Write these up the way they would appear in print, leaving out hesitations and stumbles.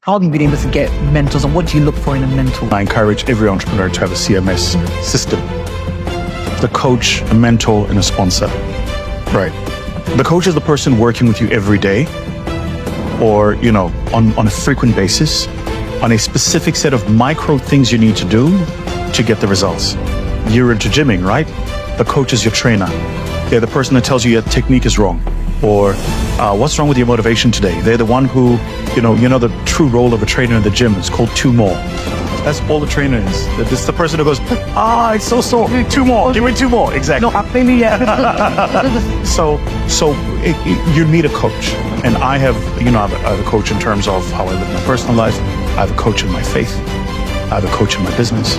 How have you been able to get mentors, and what do you look for in a mentor? I encourage every entrepreneur to have a CMS system. The coach, a mentor, and a sponsor. Right. The coach is the person working with you every day or, on a frequent basis on a specific set of micro things you need to do to get the results. You're into gymming, right? The coach is your trainer. They're the person that tells you your technique is wrong, or what's wrong with your motivation today. They're the one who, the true role of a trainer in the gym is called 2 more. That's all the trainer is. It's the person who goes, it's so sore. 2 more. Give me 2 more. Exactly. No, I feel yeah. So you need a coach, and I have a coach in terms of how I live my personal life. I have a coach in my faith. I have a coach in my business,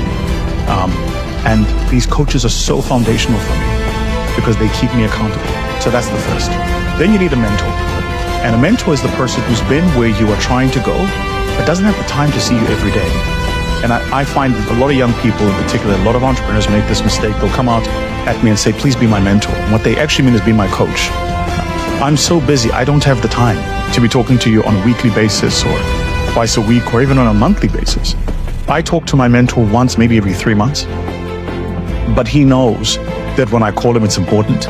and these coaches are so foundational for me because they keep me accountable. So that's the first. Then you need a mentor, and a mentor is the person who's been where you are trying to go, but doesn't have the time to see you every day. And I find a lot of young people, in particular, a lot of entrepreneurs make this mistake. They'll come out at me and say, please be my mentor. And what they actually mean is be my coach. I'm so busy, I don't have the time to be talking to you on a weekly basis or twice a week or even on a monthly basis. I talk to my mentor once, maybe every 3 months. But he knows that when I call him, it's important.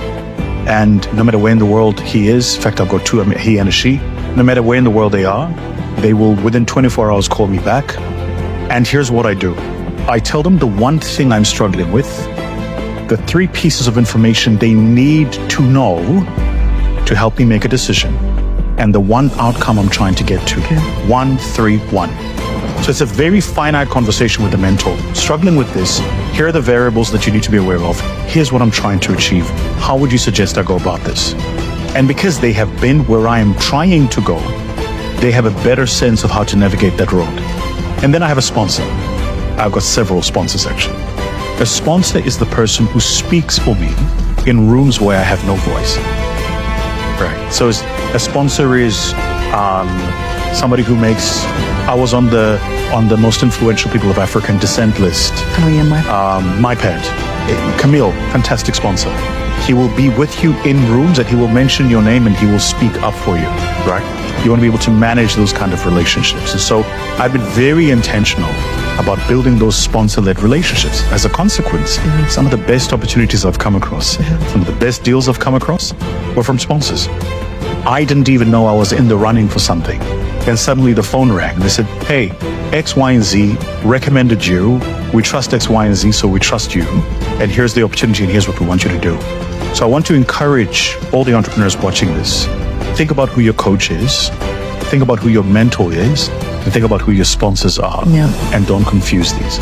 And no matter where in the world he is, in fact, I've got 2, he and a she, no matter where in the world they are, they will within 24 hours call me back. And here's what I do. I tell them the one thing I'm struggling with, the 3 pieces of information they need to know to help me make a decision, and the one outcome I'm trying to get to. Okay. 1, 3, 1. So it's a very finite conversation with the mentor. Struggling with this, here are the variables that you need to be aware of. Here's what I'm trying to achieve. How would you suggest I go about this? And because they have been where I am trying to go, they have a better sense of how to navigate that road. And then I have a sponsor. I've got several sponsors, actually. A sponsor is the person who speaks for me in rooms where I have no voice. Right. So a sponsor is somebody who makes. I was on the most influential people of African descent list. Oh yeah, MyPad. Camille, fantastic sponsor. He will be with you in rooms and he will mention your name and he will speak up for you. Right. You want to be able to manage those kind of relationships. And so I've been very intentional about building those sponsor-led relationships. As a consequence, some of the best opportunities I've come across, some of the best deals I've come across were from sponsors. I didn't even know I was in the running for something. Then suddenly the phone rang. They said, hey, X, Y, and Z recommended you. We trust X, Y, and Z, so we trust you. And here's the opportunity and here's what we want you to do. So I want to encourage all the entrepreneurs watching this. Think about who your coach is, think about who your mentor is, and think about who your sponsors are, and don't confuse these.